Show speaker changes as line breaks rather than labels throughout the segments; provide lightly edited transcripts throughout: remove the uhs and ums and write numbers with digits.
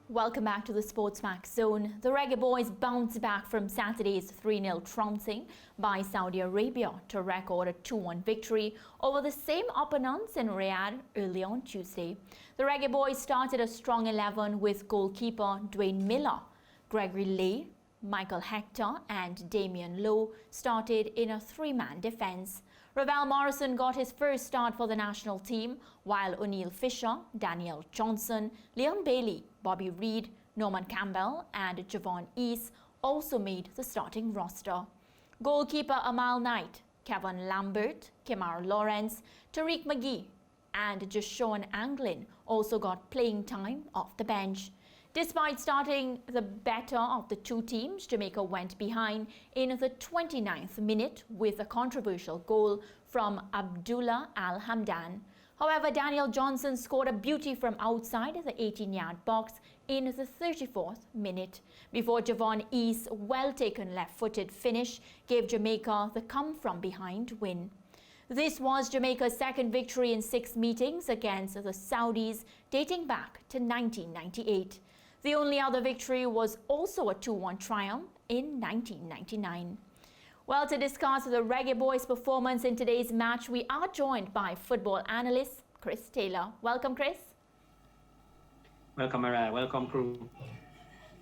Welcome back to the SportsMax Zone. The Reggae Boyz bounced back from Saturday's 3-0 trouncing by Saudi Arabia to record a 2-1 victory over the same opponents in Riyadh early on Tuesday. The Reggae Boyz started a strong 11 with goalkeeper Dwayne Miller, Gregory Lay, Michael Hector and Damian Lowe started in a three-man defence. Ravel Morrison got his first start for the national team, while O'Neill Fisher, Daniel Johnson, Leon Bailey, Bobby Reid, Norman Campbell and Javon East also made the starting roster. Goalkeeper Amal Knight, Kevin Lambert, Kemar Lawrence, Tariq McGee and Joshawn Anglin also got playing time off the bench. Despite starting the better of the two teams, Jamaica went behind in the 29th minute with a controversial goal from Abdullah Al Hamdan. However, Daniel Johnson scored a beauty from outside the 18-yard box in the 34th minute before Javon East's well-taken left-footed finish gave Jamaica the come-from-behind win. This was Jamaica's second victory in 6 meetings against the Saudis dating back to 1998. The only other victory was also a 2-1 triumph in 1999. Well, to discuss the Reggae Boyz' performance in today's match, we are joined by football analyst Chris Taylor. Welcome, Chris.
Welcome, Mariah. Welcome, crew.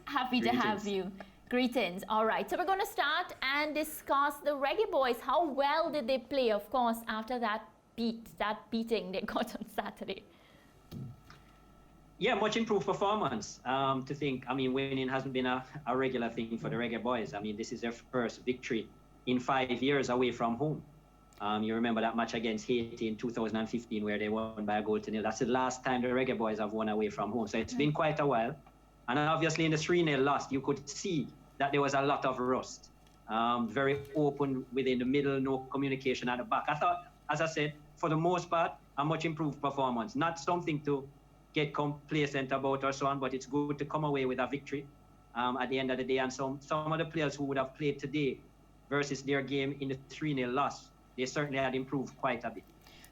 Happy to have you. Greetings. All right, so we're going to start and discuss the Reggae Boyz. How well did they play, of course, after that beating they got on Saturday?
Yeah, much improved performance. Winning hasn't been a regular thing for the Reggae Boyz. I mean, this is their first victory in 5 years away from home. You remember that match against Haiti in 2015 where they won by a goal to nil. That's the last time the Reggae Boyz have won away from home. So it's been quite a while. And obviously in the 3-0 loss, you could see that there was a lot of rust. Very open within the middle, no communication at the back. I thought, as I said, for the most part, a much improved performance. Not something to get complacent about or so on, but it's good to come away with a victory at the end of the day. And some of the players who would have played today versus their game in the 3-0 loss, they certainly had improved quite a bit.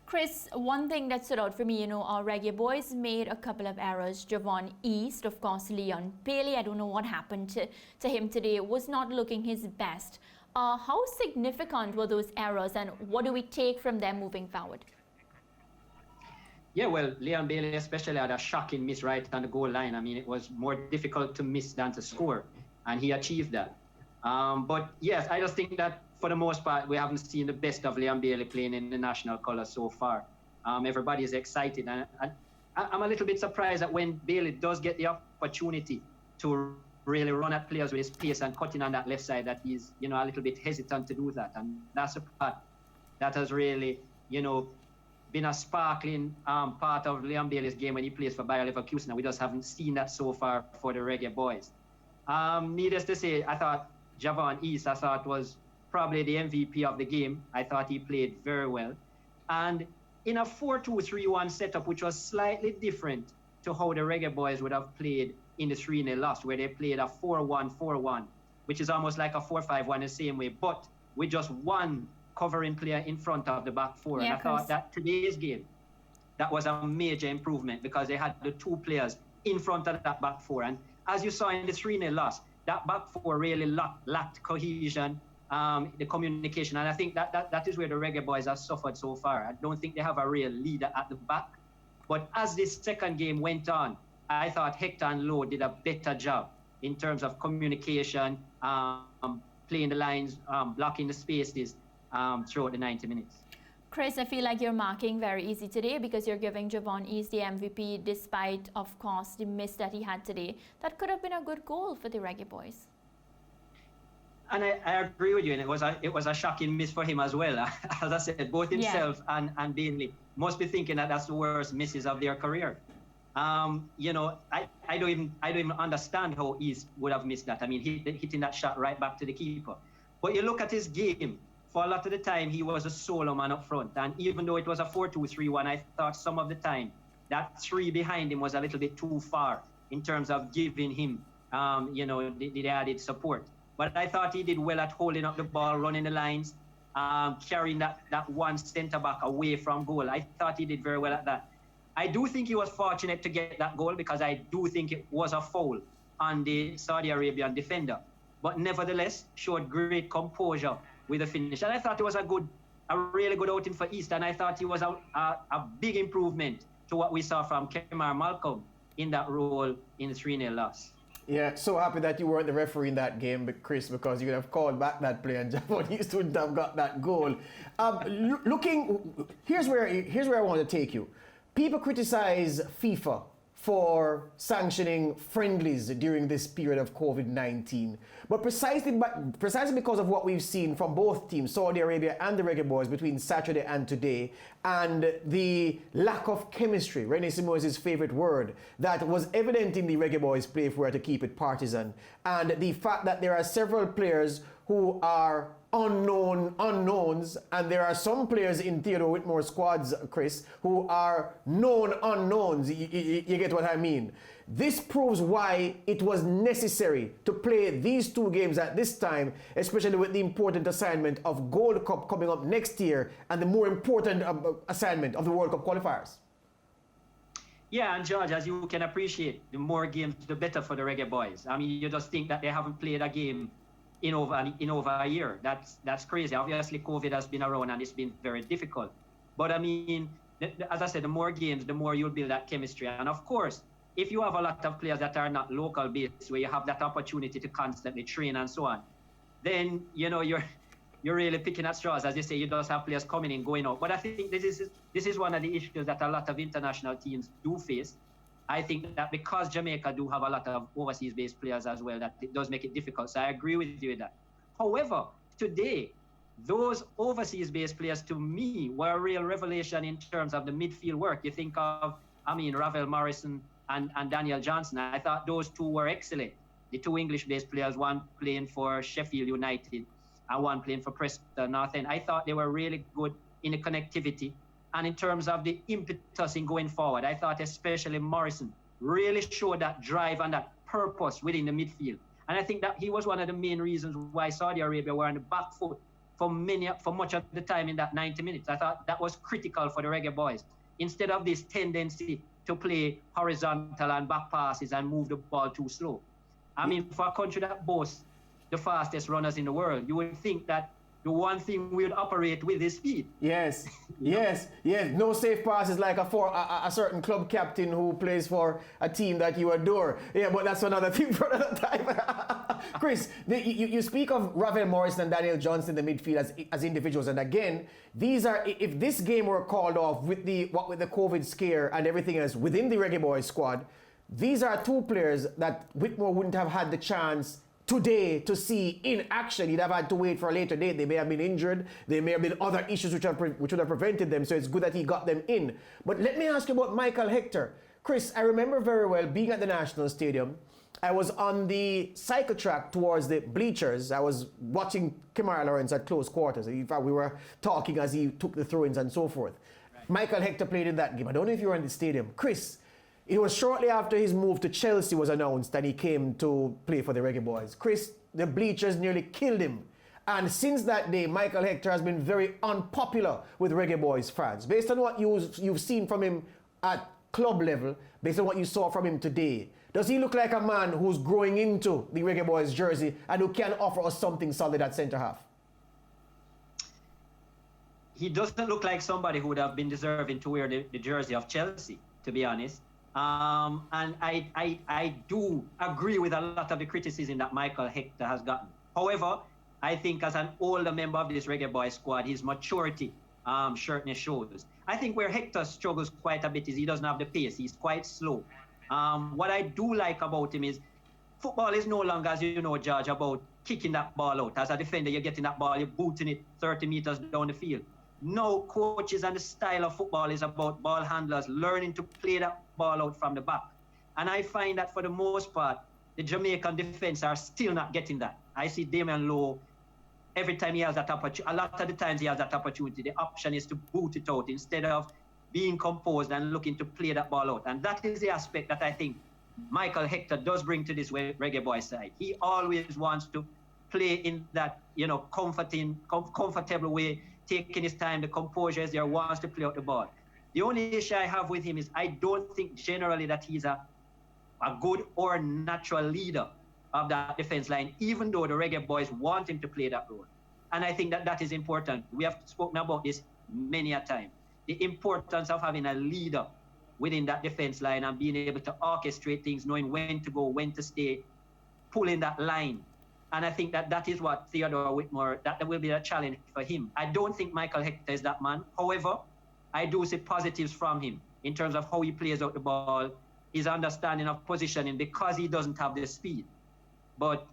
Chris, one thing that stood out for me, our Reggae Boyz made a couple of errors. Javon East, of course, Leon Bailey, I don't know what happened to him today, was not looking his best. How significant were those errors and what do we take from them moving forward?
Yeah, well, Leon Bailey especially had a shocking miss right on the goal line. I mean, it was more difficult to miss than to score, and he achieved that. But yes, I just think that for the most part, we haven't seen the best of Leon Bailey playing in the national colours so far. Everybody is excited, and I'm a little bit surprised that when Bailey does get the opportunity to really run at players with his pace and cutting on that left side, that he's, a little bit hesitant to do that. And that's a part that has really, been a sparkling part of Leon Bailey's game when he plays for Bayer Leverkusen, and we just haven't seen that so far for the Reggae Boyz. Needless to say, I thought Javon East, was probably the MVP of the game. I thought he played very well. And in a 4-2-3-1 setup, which was slightly different to how the Reggae Boyz would have played in the 3-0 loss, where they played a 4-1-4-1, which is almost like a 4-5-1 the same way, but with just one covering player in front of the back four.
Yeah,
and I thought that today's game, that was a major improvement because they had the two players in front of that back four. And as you saw in the 3-0 loss, that back four really lacked cohesion, the communication. And I think that is where the Reggae Boyz have suffered so far. I don't think they have a real leader at the back. But as this second game went on, I thought Hector and Lowe did a better job in terms of communication, playing the lines, blocking the spaces, throughout the 90 minutes.
Chris, I feel like you're marking very easy today because you're giving Javon East the MVP despite, of course, the miss that he had today. That could have been a good goal for the Reggae Boyz.
And I agree with you, and it was a shocking miss for him as well. As I said, both himself and Bailey must be thinking that that's the worst misses of their career. I don't even understand how East would have missed that. I mean, hitting that shot right back to the keeper. But you look at his game. For a lot of the time, he was a solo man up front. And even though it was a 4-2-3-1, I thought some of the time that three behind him was a little bit too far in terms of giving him, the added support. But I thought he did well at holding up the ball, running the lines, carrying that one centre-back away from goal. I thought he did very well at that. I do think he was fortunate to get that goal because I do think it was a foul on the Saudi Arabian defender. But nevertheless, showed great composure with the finish. And I thought it was a really good outing for East. And I thought he was a big improvement to what we saw from Kemar Malcolm in that role in the 3-0 loss.
Yeah, so happy that you weren't the referee in that game, Chris, because you would have called back that play and Javon East wouldn't have got that goal. Here's where I want to take you. People criticize FIFA for sanctioning friendlies during this period of COVID-19. But precisely because of what we've seen from both teams, Saudi Arabia and the Reggae Boyz, between Saturday and today, and the lack of chemistry, Rene Simoes' favorite word, that was evident in the Reggae Boyz play, if we were to keep it partisan, and the fact that there are several players who are unknowns, and there are some players in Theodore Whitmore's squads, Chris, who are known unknowns. You get what I mean? This proves why it was necessary to play these two games at this time, especially with the important assignment of Gold Cup coming up next year and the more important assignment of the World Cup qualifiers.
Yeah, and George, as you can appreciate, the more games, the better for the Reggae Boyz. I mean, you just think that they haven't played a game in over a year. That's crazy. Obviously, COVID has been around and it's been very difficult. But I mean, as I said, the more games, the more you'll build that chemistry. And of course, if you have a lot of players that are not local based, where you have that opportunity to constantly train and so on, then you're really picking at straws. As you say, you just have players coming in, going out. But I think this is one of the issues that a lot of international teams do face. I think that because Jamaica do have a lot of overseas-based players as well, that it does make it difficult. So I agree with you with that. However, today, those overseas-based players, to me, were a real revelation in terms of the midfield work. You think of, Ravel Morrison and Daniel Johnson. I thought those two were excellent. The two English-based players, one playing for Sheffield United and one playing for Preston North End. I thought they were really good in the connectivity. And in terms of the impetus in going forward, I thought especially Morrison really showed that drive and that purpose within the midfield. And I think that he was one of the main reasons why Saudi Arabia were on the back foot for much of the time in that 90 minutes. I thought that was critical for the Reggae Boyz. Instead of this tendency to play horizontal and back passes and move the ball too slow. I mean, for a country that boasts the fastest runners in the world, you would think that the one thing we would operate with is speed.
Yes, yes. No safe passes like a certain club captain who plays for a team that you adore. Yeah, but that's another thing for another time. Chris, you speak of Ravel Morrison and Daniel Johnson in the midfield as individuals, and again, these are, if this game were called off with the COVID scare and everything else within the Reggae Boyz squad, these are two players that Whitmore wouldn't have had the chance today to see in action. He'd have had to wait for a later date. They may have been injured. There may have been other issues which would have prevented them. So it's good that he got them in. But let me ask you about Michael Hector. Chris, I remember very well being at the National Stadium. I was on the cycle track towards the bleachers. I was watching Kemar Lawrence at close quarters. In fact, we were talking as he took the throw-ins and so forth. Right. Michael Hector played in that game. I don't know if you were in the stadium. Chris, it was shortly after his move to Chelsea was announced that he came to play for the Reggae Boyz. Chris, the bleachers nearly killed him. And since that day, Michael Hector has been very unpopular with Reggae Boyz fans. Based on what you've seen from him at club level, based on what you saw from him today, does he look like a man who's growing into the Reggae Boyz jersey and who can offer us something solid at centre half?
He doesn't look like somebody who would have been deserving to wear the jersey of Chelsea, to be honest. And I do agree with a lot of the criticism that Michael Hector has gotten. However, I think as an older member of this Reggae Boyz squad, his maturity certainly shows. I think where Hector struggles quite a bit is he doesn't have the pace. He's quite slow. What I do like about him is football is no longer, as you know, George, about kicking that ball out. As a defender, you're getting that ball, you're booting it 30 meters down the field. No, coaches and the style of football is about ball handlers learning to play that ball out from the back. And I find that for the most part, the Jamaican defense are still not getting that. I see Damian Lowe, every time he has that opportunity, a lot of the times he has that opportunity, the option is to boot it out instead of being composed and looking to play that ball out. And that is the aspect that I think Michael Hector does bring to this Reggae Boyz side. He always wants to play in that, comfortable way, taking his time, the composure is there, wants to play out the ball. The only issue I have with him is I don't think generally that he's a good or natural leader of that defense line, even though the Reggae Boys want him to play that role. And I think that that is important. We have spoken about this many a time. The importance of having a leader within that defense line and being able to orchestrate things, knowing when to go, when to stay, pulling that line. And I think that that is what Theodore Whitmore, that will be a challenge for him. I don't think Michael Hector is that man. However, I do see positives from him in terms of how he plays out the ball, his understanding of positioning, because he doesn't have the speed. But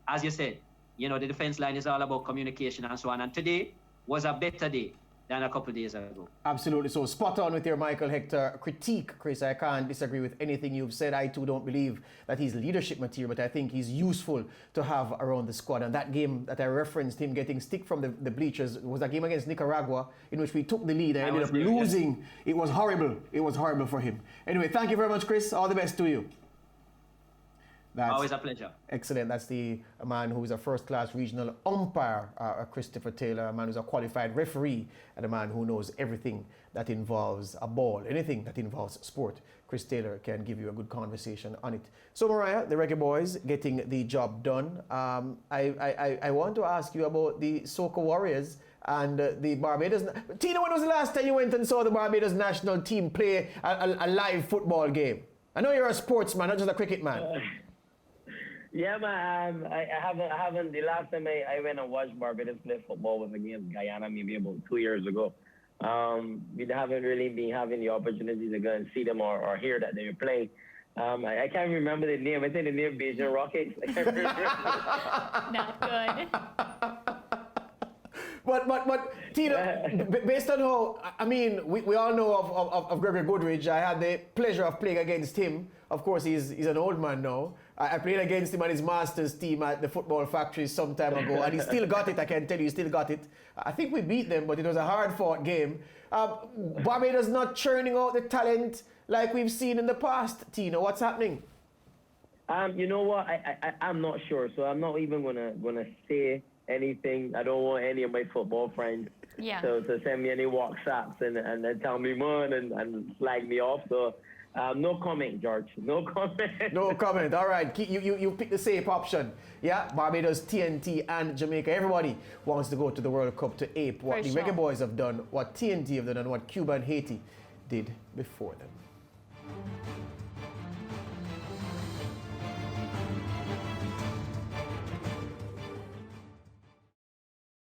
as you said, you know, the defense line is all about communication and so on. And today was a better day than a couple of days ago.
Absolutely. So spot on with your Michael Hector critique, Chris. I can't disagree with anything you've said. I too don't believe that he's leadership material, but I think he's useful to have around the squad. And that game that I referenced, him getting stick from the bleachers, was a game against Nicaragua in which we took the lead and ended up losing. Yes. It was horrible. It was horrible for him. Anyway, thank you very much, Chris. All the best to you. That's
always a pleasure.
Excellent. That's a man who is a first-class regional umpire, Christopher Taylor, a man who's a qualified referee, and a man who knows everything that involves a ball, anything that involves sport. Chris Taylor can give you a good conversation on it. So, Mariah, the Reggae Boys getting the job done. I want to ask you about the Soca Warriors and the Barbados. Tina, when was the last time you went and saw the Barbados national team play a live football game? I know you're a sportsman, not just a cricket man.
Yeah, man. I haven't. The last time I went and watched Barbados play football was against Guyana, maybe about 2 years ago. We haven't really been having the opportunity to go and see them or hear that they were playing. I can't remember the name. I think the name Beijing Rockets.
Not good.
But Tina, based on how, I mean, we all know of Gregory Goodridge. I had the pleasure of playing against him. Of course, he's an old man now. I played against him on his master's team at the football factory some time ago, and he still got it. I can tell you, he still got it. I think we beat them, but it was a hard-fought game. Barbados not churning out the talent like we've seen in the past. Tina, what's happening?
You know what? I'm not sure, so I'm not even gonna say anything. I don't want any of my football friends to send me any WhatsApps and then tell me man and flag me off. So no comment, George. No comment.
No comment. All right. You pick the safe option. Yeah, Barbados, TNT, and Jamaica. Everybody wants to go to the World Cup to ape what the Reggae Boys have done, what TNT have done, and what Cuba and Haiti did before them.